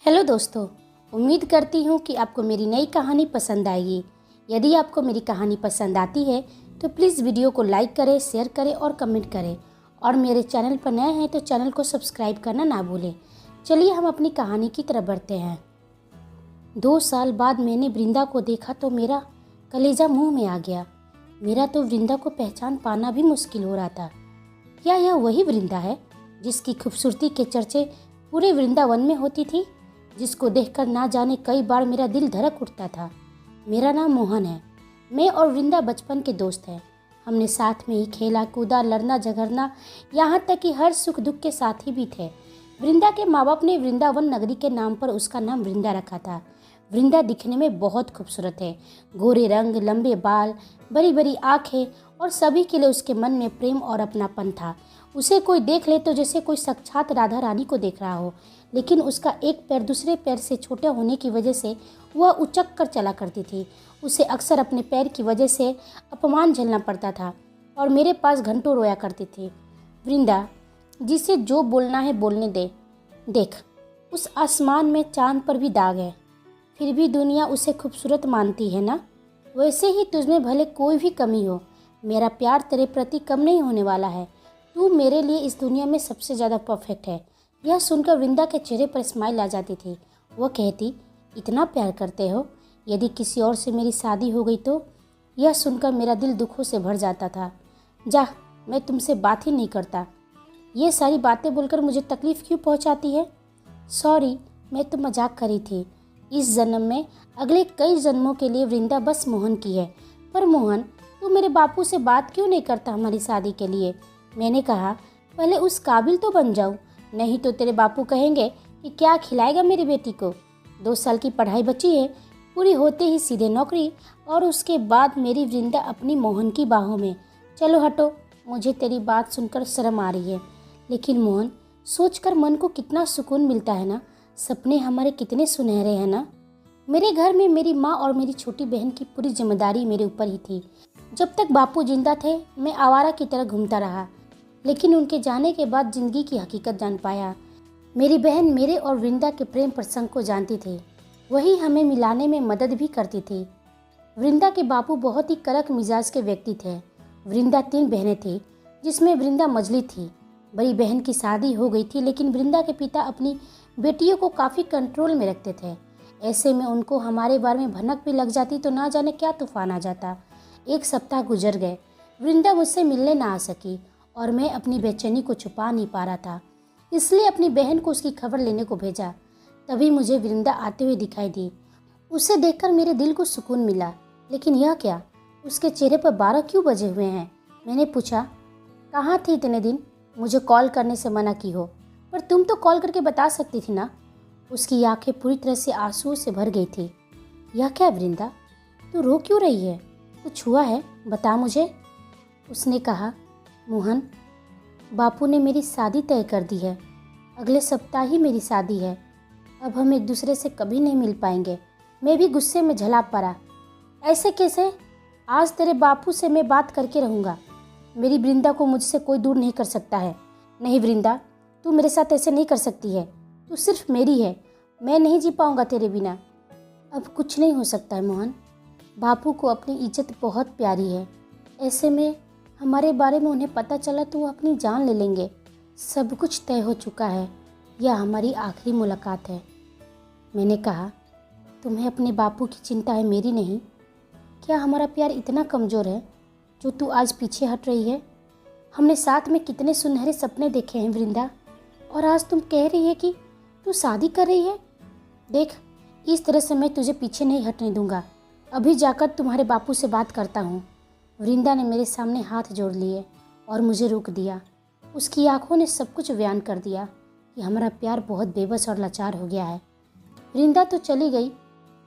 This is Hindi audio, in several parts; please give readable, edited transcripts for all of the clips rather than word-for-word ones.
हेलो दोस्तों, उम्मीद करती हूँ कि आपको मेरी नई कहानी पसंद आएगी। यदि आपको मेरी कहानी पसंद आती है तो प्लीज़ वीडियो को लाइक करें, शेयर करें और कमेंट करें। और मेरे चैनल पर नए हैं तो चैनल को सब्सक्राइब करना ना भूलें। चलिए हम अपनी कहानी की तरफ बढ़ते हैं। 2 साल बाद मैंने वृंदा को देखा तो मेरा कलेजा मुँह में आ गया। मेरा तो वृंदा को पहचान पाना भी मुश्किल हो रहा था। क्या यह वही वृंदा है जिसकी खूबसूरती के चर्चे पूरे वृंदावन में होती थी, जिसको देखकर ना जाने कई बार मेरा दिल धड़क उठता था। मेरा नाम मोहन है। मैं और वृंदा बचपन के दोस्त हैं। हमने साथ में ही खेला कूदा, लड़ना झगड़ना, यहाँ तक कि हर सुख दुख के साथी भी थे। वृंदा के माँ बाप ने वृंदावन नगरी के नाम पर उसका नाम वृंदा रखा था। वृंदा दिखने में बहुत खूबसूरत है। गोरे रंग, लंबे बाल, बड़ी बड़ी आँखें और सभी के लिए उसके मन में प्रेम और अपनापन था। उसे कोई देख ले तो जैसे कोई साक्षात राधा रानी को देख रहा हो। लेकिन उसका एक पैर दूसरे पैर से छोटा होने की वजह से वह उचक कर चला करती थी। उसे अक्सर अपने पैर की वजह से अपमान झेलना पड़ता था और मेरे पास घंटों रोया करती थी। वृंदा, जिसे जो बोलना है बोलने दे। देख, उस आसमान में चांद पर भी दाग है, फिर भी दुनिया उसे खूबसूरत मानती है ना। वैसे ही तुझमें भले कोई भी कमी हो, मेरा प्यार तेरे प्रति कम नहीं होने वाला है। तू मेरे लिए इस दुनिया में सबसे ज़्यादा परफेक्ट है। यह सुनकर वृंदा के चेहरे पर स्माइल आ जाती थी। वह कहती, इतना प्यार करते हो, यदि किसी और से मेरी शादी हो गई तो। यह सुनकर मेरा दिल दुखों से भर जाता था। जा, मैं तुमसे बात ही नहीं करता। ये सारी बातें बोलकर मुझे तकलीफ़ क्यों पहुंचाती है? सॉरी, मैं तो मजाक करी थी। इस जन्म में अगले कई जन्मों के लिए वृंदा बस मोहन की है। पर मोहन, तू मेरे बापू से बात क्यों नहीं करता हमारी शादी के लिए? मैंने कहा, पहले उस काबिल तो बन जाऊं, नहीं तो तेरे बापू कहेंगे कि क्या खिलाएगा मेरी बेटी को। 2 साल की पढ़ाई बची है, पूरी होते ही सीधे नौकरी, और उसके बाद मेरी वृंदा अपनी मोहन की बाहों में। चलो हटो, मुझे तेरी बात सुनकर शर्म आ रही है। लेकिन मोहन, सोचकर मन को कितना सुकून मिलता है ना। सपने हमारे कितने सुनहरे हैं ना। मेरे घर में मेरी माँ और मेरी छोटी बहन की पूरी जिम्मेदारी मेरे ऊपर ही थी। जब तक बापू जिंदा थे मैं आवारा की तरह घूमता रहा, लेकिन उनके जाने के बाद जिंदगी की हकीकत जान पाया। मेरी बहन मेरे और वृंदा के प्रेम प्रसंग को जानती थी, वही हमें मिलाने में मदद भी करती थी। वृंदा के बापू बहुत ही कड़क मिजाज के व्यक्ति थे। वृंदा 3 बहनें थी, जिसमें वृंदा मझली थी। बड़ी बहन की शादी हो गई थी, लेकिन वृंदा के पिता अपनी बेटियों को काफ़ी कंट्रोल में रखते थे। ऐसे में उनको हमारे बारे में भनक भी लग जाती तो ना जाने क्या तूफान आ जाता। 1 सप्ताह गुजर गए, वृंदा मुझसे मिलने ना आ सकी और मैं अपनी बेचैनी को छुपा नहीं पा रहा था, इसलिए अपनी बहन को उसकी खबर लेने को भेजा। तभी मुझे वृंदा आते हुए दिखाई दी। उसे देखकर मेरे दिल को सुकून मिला। लेकिन यह क्या, उसके चेहरे पर 12 क्यों बजे हुए हैं? मैंने पूछा, कहाँ थी इतने दिन? मुझे कॉल करने से मना की हो, पर तुम तो कॉल करके बता सकती थी ना। उसकी आंखें पूरी तरह से आंसुओं से भर गई थी। यह क्या वृंदा, तू रो क्यों रही है? कुछ हुआ है? बता मुझे। उसने कहा, मोहन, बापू ने मेरी शादी तय कर दी है। अगले सप्ताह ही मेरी शादी है। अब हम एक दूसरे से कभी नहीं मिल पाएंगे। मैं भी गुस्से में झला पड़ा। ऐसे कैसे? आज तेरे बापू से मैं बात करके रहूँगा। मेरी वृंदा को मुझसे कोई दूर नहीं कर सकता है। नहीं वृंदा, तू मेरे साथ ऐसे नहीं कर सकती है। तू सिर्फ मेरी है। मैं नहीं जी पाऊँगा तेरे बिना। अब कुछ नहीं हो सकता है मोहन। बापू को अपनी इज्जत बहुत प्यारी है। ऐसे में हमारे बारे में उन्हें पता चला तो वो अपनी जान ले लेंगे। सब कुछ तय हो चुका है। यह हमारी आखिरी मुलाकात है। मैंने कहा, तुम्हें अपने बापू की चिंता है, मेरी नहीं। क्या हमारा प्यार इतना कमज़ोर है जो तू आज पीछे हट रही है? हमने साथ में कितने सुनहरे सपने देखे हैं वृंदा, और आज तुम कह रही है कि तू शादी कर रही है। देख, इस तरह से मैं तुझे पीछे नहीं हटने दूंगा। अभी जाकर तुम्हारे बापू से बात करता हूँ। वृंदा ने मेरे सामने हाथ जोड़ लिए और मुझे रोक दिया। उसकी आंखों ने सब कुछ बयान कर दिया कि हमारा प्यार बहुत बेबस और लाचार हो गया है। वृंदा तो चली गई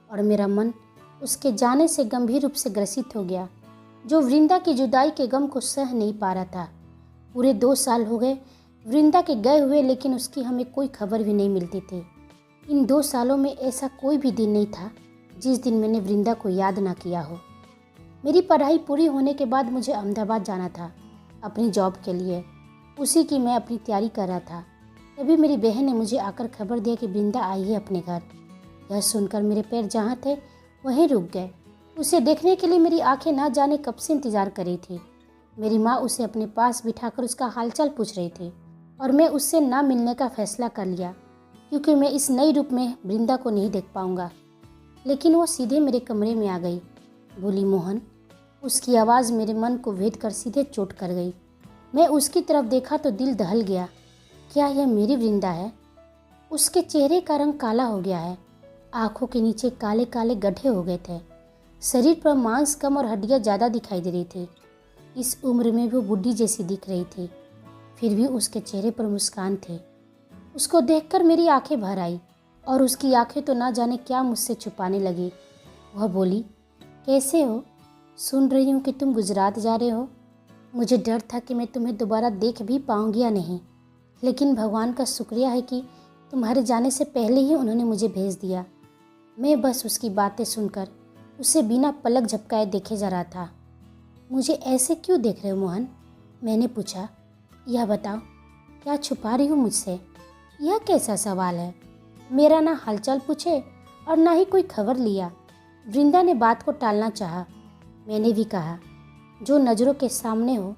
और मेरा मन उसके जाने से गंभीर रूप से ग्रसित हो गया, जो वृंदा की जुदाई के गम को सह नहीं पा रहा था। पूरे 2 साल हो गए वृंदा के गए हुए, लेकिन उसकी हमें कोई खबर भी नहीं मिलती थी। इन 2 सालों में ऐसा कोई भी दिन नहीं था जिस दिन मैंने वृंदा को याद ना किया हो। मेरी पढ़ाई पूरी होने के बाद मुझे अहमदाबाद जाना था अपनी जॉब के लिए। उसी की मैं अपनी तैयारी कर रहा था। तभी मेरी बहन ने मुझे आकर खबर दिया कि वृंदा आई है अपने घर। यह सुनकर मेरे पैर जहाँ थे वहीं रुक गए। उसे देखने के लिए मेरी आंखें ना जाने कब से इंतजार कर रही थी। मेरी माँ उसे अपने पास बिठाकर उसका हालचाल पूछ रही थी और मैं उससे ना मिलने का फैसला कर लिया, क्योंकि मैं इस नई रूप में वृंदा को नहीं देख पाऊंगा। लेकिन वो सीधे मेरे कमरे में आ गई, बोली मोहन। उसकी आवाज़ मेरे मन को भेद कर सीधे चोट कर गई। मैं उसकी तरफ देखा तो दिल दहल गया। क्या यह मेरी वृंदा है? उसके चेहरे का रंग काला हो गया है, आंखों के नीचे काले काले गड्ढे हो गए थे, शरीर पर मांस कम और हड्डियां ज़्यादा दिखाई दे रही थी। इस उम्र में वो बुढ़ी जैसी दिख रही थी, फिर भी उसके चेहरे पर मुस्कान थी। उसको देखकर मेरी आंखें भर आई और उसकी आंखें तो ना जाने क्या मुझसे छुपाने लगी। वह बोली, कैसे हो? सुन रही हूँ कि तुम गुजरात जा रहे हो। मुझे डर था कि मैं तुम्हें दोबारा देख भी पाऊंगी या नहीं, लेकिन भगवान का शुक्रिया है कि तुम्हारे जाने से पहले ही उन्होंने मुझे भेज दिया। मैं बस उसकी बातें सुनकर उसे बिना पलक झपकाए देखे जा रहा था। मुझे ऐसे क्यों देख रहे हो मोहन? मैंने पूछा। यह बताओ, क्या छुपा रही हो मुझसे? यह कैसा सवाल है? मेरा ना हालचाल पूछे और ना ही कोई खबर लिया। वृंदा ने बात को टालना चाहा। मैंने भी कहा, जो नज़रों के सामने हो,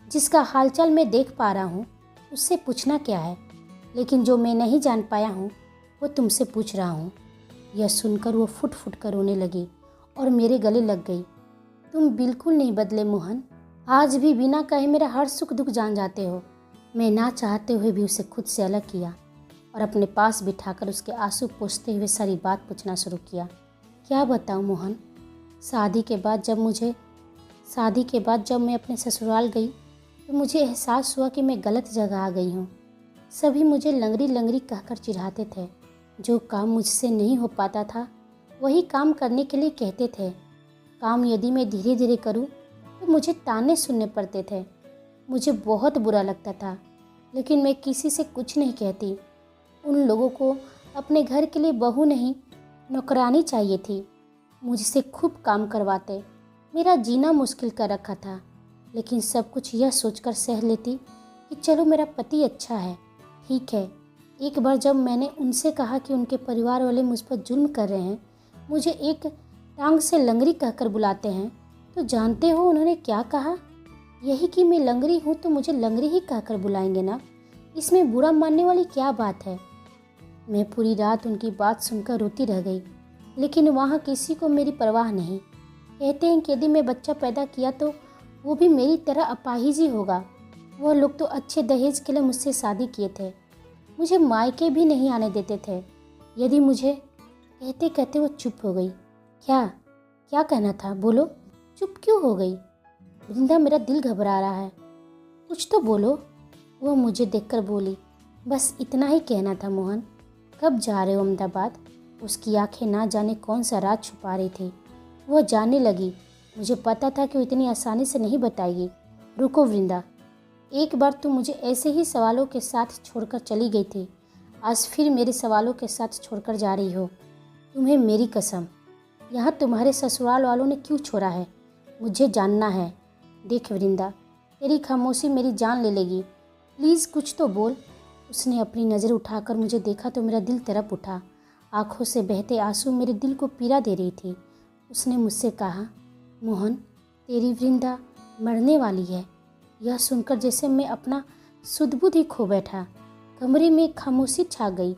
जिसका हालचाल मैं देख पा रहा हूँ, उससे पूछना क्या है? लेकिन जो मैं नहीं जान पाया हूँ वो तुमसे पूछ रहा हूँ। यह सुनकर वो फुट फुट कर रोने लगी और मेरे गले लग गई। तुम बिल्कुल नहीं बदले मोहन, आज भी बिना कहे मेरा हर सुख दुख जान जाते हो। मैं ना चाहते हुए भी उसे खुद से अलग किया और अपने पास बिठाकर उसके आंसू पोंछते हुए सारी बात पूछना शुरू किया। क्या बताऊँ मोहन, शादी के बाद जब मैं अपने ससुराल गई तो मुझे एहसास हुआ कि मैं गलत जगह आ गई हूँ। सभी मुझे लंगड़ी लंगड़ी कहकर चिढ़ाते थे। जो काम मुझसे नहीं हो पाता था वही काम करने के लिए कहते थे। काम यदि मैं धीरे धीरे करूँ तो मुझे ताने सुनने पड़ते थे। मुझे बहुत बुरा लगता था, लेकिन मैं किसी से कुछ नहीं कहती। उन लोगों को अपने घर के लिए बहू नहीं, नौकरानी चाहिए थी। मुझसे खूब काम करवाते, मेरा जीना मुश्किल कर रखा था। लेकिन सब कुछ यह सोचकर सह लेती कि चलो मेरा पति अच्छा है, ठीक है। एक बार जब मैंने उनसे कहा कि उनके परिवार वाले मुझ पर जुल्म कर रहे हैं, मुझे एक टांग से लंगड़ी कहकर बुलाते हैं, तो जानते हो उन्होंने क्या कहा? यही कि मैं लंगड़ी हूँ तो मुझे लंगड़ी ही कहकर बुलाएंगे ना, इसमें बुरा मानने वाली क्या बात है? मैं पूरी रात उनकी बात सुनकर रोती रह गई, लेकिन वहाँ किसी को मेरी परवाह नहीं। कहते हैं कि यदि मैं बच्चा पैदा किया तो वो भी मेरी तरह अपाहिज ही होगा। वह लोग तो अच्छे दहेज के लिए मुझसे शादी किए थे, मुझे मायके भी नहीं आने देते थे। यदि मुझे कहते कहते वो चुप हो गई। क्या कहना था? बोलो, चुप क्यों हो गई? वृंदा, मेरा दिल घबरा रहा है, कुछ तो बोलो। वो मुझे देखकर बोली, बस इतना ही कहना था मोहन। कब जा रहे हो अहमदाबाद? उसकी आंखें ना जाने कौन सा राज छुपा रही थी। वह जाने लगी। मुझे पता था कि वो इतनी आसानी से नहीं बताएगी। रुको वृंदा, एक बार तुम मुझे ऐसे ही सवालों के साथ छोड़कर चली गई थी, आज फिर मेरे सवालों के साथ छोड़कर जा रही हो। तुम्हें मेरी कसम, यहाँ तुम्हारे ससुराल वालों ने क्यों छोड़ा है, मुझे जानना है। देख वृंदा, तेरी खामोशी मेरी जान ले लेगी, प्लीज़ कुछ तो बोल। उसने अपनी नज़र उठाकर मुझे देखा तो मेरा दिल तड़प उठा। आंखों से बहते आंसू मेरे दिल को पीड़ा दे रही थी। उसने मुझसे कहा, मोहन, तेरी वृंदा मरने वाली है। यह सुनकर जैसे मैं अपना सुध-बुध ही खो बैठा। कमरे में खामोशी छा गई।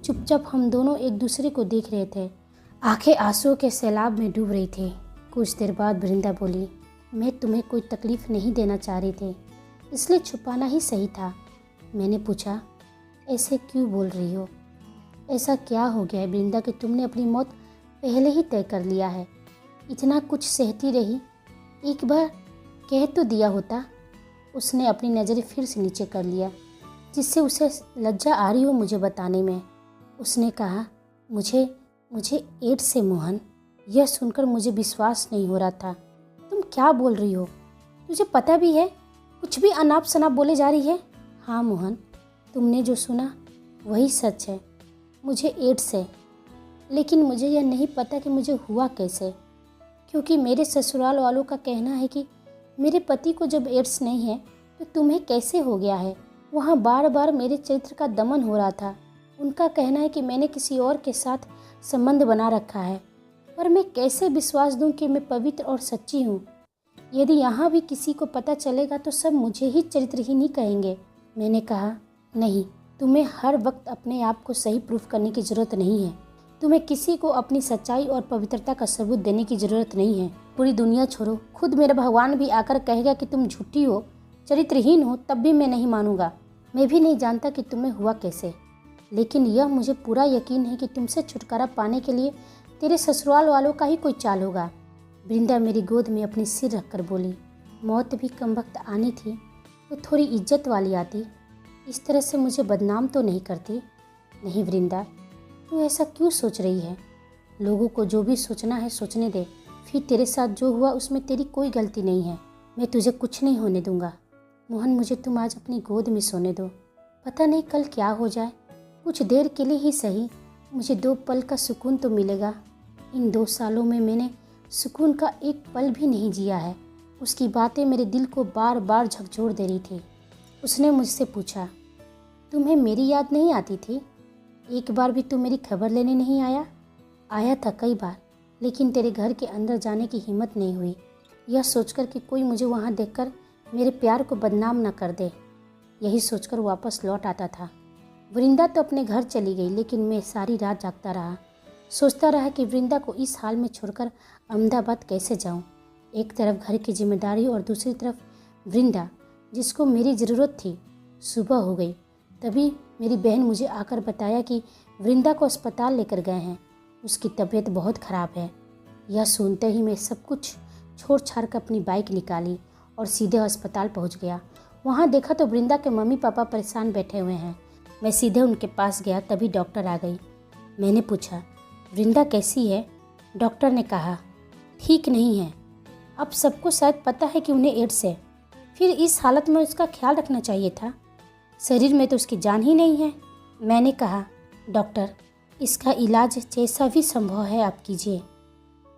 चुपचाप हम दोनों एक दूसरे को देख रहे थे। आंखें आंसुओं के सैलाब में डूब रही थी। कुछ देर बाद वृंदा बोली, मैं तुम्हें कोई तकलीफ़ नहीं देना चाह रही थी, इसलिए छुपाना ही सही था। मैंने पूछा, ऐसे क्यों बोल रही हो? ऐसा क्या हो गया है वृंदा कि तुमने अपनी मौत पहले ही तय कर लिया है? इतना कुछ सहती रही, एक बार कह तो दिया होता। उसने अपनी नज़रें फिर से नीचे कर लिया, जिससे उसे लज्जा आ रही हो मुझे बताने में। उसने कहा, मुझे एड्स है मोहन। यह सुनकर मुझे विश्वास नहीं हो रहा था। तुम क्या बोल रही हो? तुझे पता भी है? कुछ भी अनाप शनाप बोले जा रही है। हाँ मोहन, तुमने जो सुना वही सच है। मुझे एड्स है, लेकिन मुझे यह नहीं पता कि मुझे हुआ कैसे, क्योंकि मेरे ससुराल वालों का कहना है कि मेरे पति को जब एड्स नहीं है तो तुम्हें कैसे हो गया है। वहाँ बार बार मेरे चरित्र का दमन हो रहा था। उनका कहना है कि मैंने किसी और के साथ संबंध बना रखा है, पर मैं कैसे विश्वास दूं कि मैं पवित्र और सच्ची हूँ। यदि यहाँ भी किसी को पता चलेगा तो सब मुझे ही चरित्रहीन ही कहेंगे। मैंने कहा, नहीं, तुम्हें हर वक्त अपने आप को सही प्रूफ करने की ज़रूरत नहीं है। तुम्हें किसी को अपनी सच्चाई और पवित्रता का सबूत देने की ज़रूरत नहीं है। पूरी दुनिया छोड़ो, खुद मेरा भगवान भी आकर कहेगा कि तुम झूठी हो, चरित्रहीन हो, तब भी मैं नहीं मानूंगा। मैं भी नहीं जानता कि तुम्हें हुआ कैसे, लेकिन यह मुझे पूरा यकीन है कि तुमसे छुटकारा पाने के लिए तेरे ससुराल वालों का ही कोई चाल होगा। वृंदा मेरी गोद में अपनी सिर रखकर बोली, मौत भी कम वक्त आनी थी तो थोड़ी इज्जत वाली आती, इस तरह से मुझे बदनाम तो नहीं करती। नहीं वृंदा, तू ऐसा क्यों सोच रही है? लोगों को जो भी सोचना है सोचने दे। फिर तेरे साथ जो हुआ उसमें तेरी कोई गलती नहीं है। मैं तुझे कुछ नहीं होने दूंगा। मोहन, मुझे तुम आज अपनी गोद में सोने दो। पता नहीं कल क्या हो जाए, कुछ देर के लिए ही सही, मुझे 2 पल का सुकून तो मिलेगा। इन 2 सालों में मैंने सुकून का एक पल भी नहीं जिया है। उसकी बातें मेरे दिल को बार बार झकझोर दे रही थी। उसने मुझसे पूछा, तुम्हें मेरी याद नहीं आती थी? एक बार भी तू मेरी खबर लेने नहीं आया? आया था कई बार, लेकिन तेरे घर के अंदर जाने की हिम्मत नहीं हुई, यह सोचकर कि कोई मुझे वहाँ देखकर मेरे प्यार को बदनाम न कर दे। यही सोचकर वापस लौट आता था। वृंदा तो अपने घर चली गई, लेकिन मैं सारी रात जागता रहा। सोचता रहा कि वृंदा को इस हाल में छोड़कर अहमदाबाद कैसे जाऊं। एक तरफ घर की जिम्मेदारी और दूसरी तरफ वृंदा, जिसको मेरी ज़रूरत थी। सुबह हो गई, तभी मेरी बहन मुझे आकर बताया कि वृंदा को अस्पताल लेकर गए हैं। उसकी तबीयत बहुत ख़राब है। यह सुनते ही मैं सब कुछ छोड़ छाड़ कर अपनी बाइक निकाली और सीधे अस्पताल पहुंच गया। वहां देखा तो वृंदा के मम्मी पापा परेशान बैठे हुए हैं। मैं सीधे उनके पास गया, तभी डॉक्टर आ गई। मैंने पूछा, वृंदा कैसी है? डॉक्टर ने कहा, ठीक नहीं है। अब सबको शायद पता है कि उन्हें एड्स है, फिर इस हालत में उसका ख्याल रखना चाहिए था। शरीर में तो उसकी जान ही नहीं है। मैंने कहा, डॉक्टर, इसका इलाज जैसा भी संभव है आप कीजिए।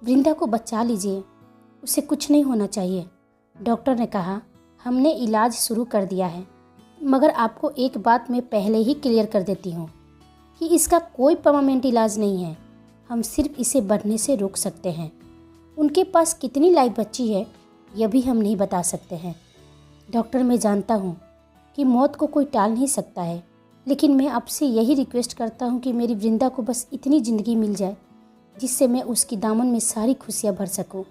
वृंदा को बचा लीजिए, उसे कुछ नहीं होना चाहिए। डॉक्टर ने कहा, हमने इलाज शुरू कर दिया है, मगर आपको एक बात मैं पहले ही क्लियर कर देती हूँ कि इसका कोई परमानेंट इलाज नहीं है। हम सिर्फ इसे बढ़ने से रोक सकते हैं। उनके पास कितनी लाइफ बची है यह भी हम नहीं बता सकते हैं। डॉक्टर, मैं जानता हूँ कि मौत को कोई टाल नहीं सकता है, लेकिन मैं आपसे यही रिक्वेस्ट करता हूँ कि मेरी वृंदा को बस इतनी ज़िंदगी मिल जाए जिससे मैं उसकी दामन में सारी खुशियाँ भर सकूँ।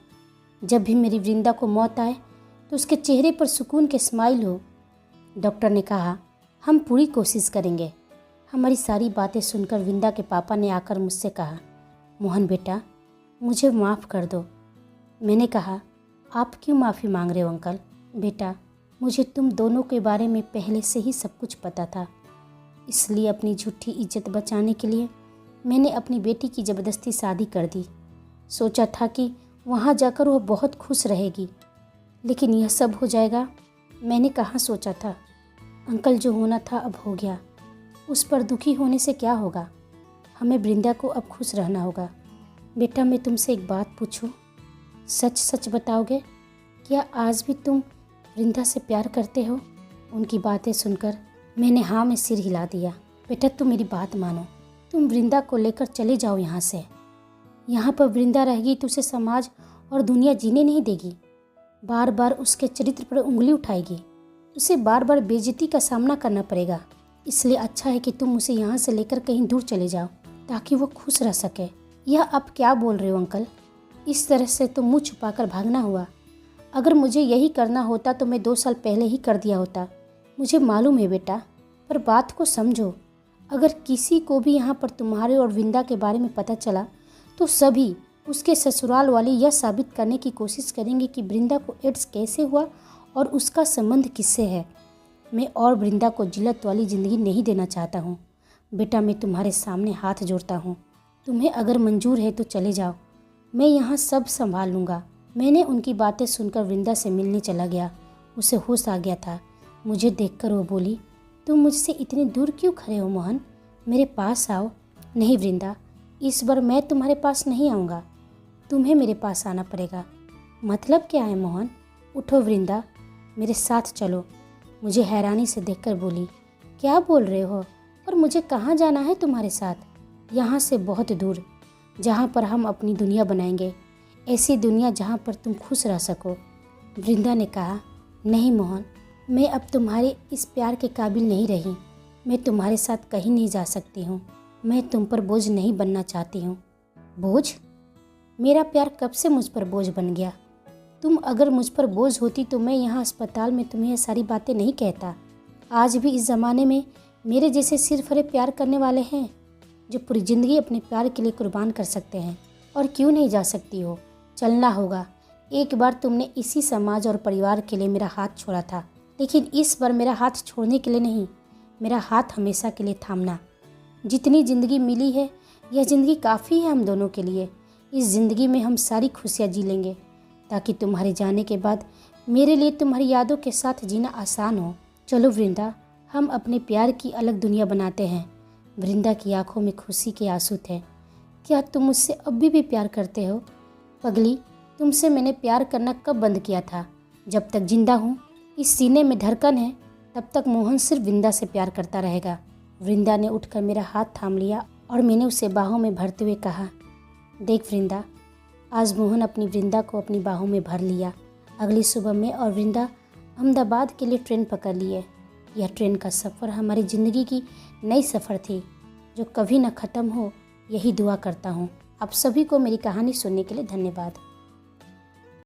जब भी मेरी वृंदा को मौत आए तो उसके चेहरे पर सुकून के स्माइल हो। डॉक्टर ने कहा, हम पूरी कोशिश करेंगे। हमारी सारी बातें सुनकर वृंदा के पापा ने आकर मुझसे कहा, मोहन बेटा, मुझे माफ़ कर दो। मैंने कहा, आप क्यों माफ़ी मांग रहे हो अंकल? बेटा, मुझे तुम दोनों के बारे में पहले से ही सब कुछ पता था, इसलिए अपनी झूठी इज्जत बचाने के लिए मैंने अपनी बेटी की ज़बरदस्ती शादी कर दी। सोचा था कि वहाँ जाकर वह बहुत खुश रहेगी, लेकिन यह सब हो जाएगा, मैंने कहाँ सोचा था। अंकल, जो होना था अब हो गया, उस पर दुखी होने से क्या होगा। हमें वृंदा को अब खुश रहना होगा। बेटा, मैं तुमसे एक बात पूछूं? सच सच बताओगे? क्या आज भी तुम वृंदा से प्यार करते हो? उनकी बातें सुनकर मैंने हाँ में सिर हिला दिया। बेटा, तुम मेरी बात मानो, तुम वृंदा को लेकर चले जाओ यहाँ से। यहाँ पर वृंदा रहेगी तो उसे समाज और दुनिया जीने नहीं देगी, बार बार उसके चरित्र पर उंगली उठाएगी, उसे बार बार बेइज्जती का सामना करना पड़ेगा। इसलिए अच्छा है कि तुम उसे यहाँ से लेकर कहीं दूर चले जाओ ताकि वो खुश रह सके। यह आप क्या बोल रहे हो अंकल? इस तरह से तो मुँह छुपाकर भागना हुआ। अगर मुझे यही करना होता तो मैं 2 साल पहले ही कर दिया होता। मुझे मालूम है बेटा, पर बात को समझो। अगर किसी को भी यहाँ पर तुम्हारे और वृंदा के बारे में पता चला तो सभी उसके ससुराल वाले यह साबित करने की कोशिश करेंगे कि वृंदा को एड्स कैसे हुआ और उसका संबंध किससे है। मैं और वृंदा को जिल्लत वाली ज़िंदगी नहीं देना चाहता हूँ। बेटा, मैं तुम्हारे सामने हाथ जोड़ता हूँ, तुम्हें अगर मंजूर है तो चले जाओ, मैं यहाँ सब संभाल लूँगा। मैंने उनकी बातें सुनकर वृंदा से मिलने चला गया। उसे होश आ गया था। मुझे देखकर वो बोली, तुम मुझसे इतनी दूर क्यों खड़े हो मोहन? मेरे पास आओ। नहीं वृंदा, इस बार मैं तुम्हारे पास नहीं आऊँगा, तुम्हें मेरे पास आना पड़ेगा। मतलब क्या है मोहन? उठो वृंदा, मेरे साथ चलो। मुझे हैरानी से देखकर बोली, क्या बोल रहे हो? और मुझे कहाँ जाना है तुम्हारे साथ? यहाँ से बहुत दूर, जहाँ पर हम अपनी दुनिया बनाएंगे, ऐसी दुनिया जहाँ पर तुम खुश रह सको। वृंदा ने कहा, नहीं मोहन, मैं अब तुम्हारे इस प्यार के काबिल नहीं रही। मैं तुम्हारे साथ कहीं नहीं जा सकती हूँ। मैं तुम पर बोझ नहीं बनना चाहती हूँ। बोझ? मेरा प्यार कब से मुझ पर बोझ बन गया? तुम अगर मुझ पर बोझ होती तो मैं यहाँ अस्पताल में तुम्हें ये सारी बातें नहीं कहता। आज भी इस ज़माने में मेरे जैसे सिर फरे प्यार करने वाले हैं जो पूरी ज़िंदगी अपने प्यार के लिए कुर्बान कर सकते हैं। और क्यों नहीं जा सकती हो? चलना होगा। एक बार तुमने इसी समाज और परिवार के लिए मेरा हाथ छोड़ा था, लेकिन इस बार मेरा हाथ छोड़ने के लिए नहीं, मेरा हाथ हमेशा के लिए थामना। जितनी ज़िंदगी मिली है, यह ज़िंदगी काफ़ी है हम दोनों के लिए। इस ज़िंदगी में हम सारी खुशियाँ जी लेंगे, ताकि तुम्हारे जाने के बाद मेरे लिए तुम्हारी यादों के साथ जीना आसान हो। चलो वृंदा, हम अपने प्यार की अलग दुनिया बनाते हैं। वृंदा की आंखों में खुशी के आंसू थे। क्या तुम मुझसे अभी भी प्यार करते हो? पगली, तुमसे मैंने प्यार करना कब बंद किया था? जब तक जिंदा हूँ, इस सीने में धड़कन है, तब तक मोहन सिर्फ वृंदा से प्यार करता रहेगा। वृंदा ने उठकर मेरा हाथ थाम लिया और मैंने उसे बाहों में भरते हुए कहा, देख वृंदा। आज मोहन अपनी वृंदा को अपनी बाहों में भर लिया। अगली सुबह मैं और वृंदा अहमदाबाद के लिए ट्रेन पकड़ लिए। यह ट्रेन का सफ़र हमारी ज़िंदगी की नई सफ़र थी, जो कभी न ख़त्म हो, यही दुआ करता हूँ। आप सभी को मेरी कहानी सुनने के लिए धन्यवाद।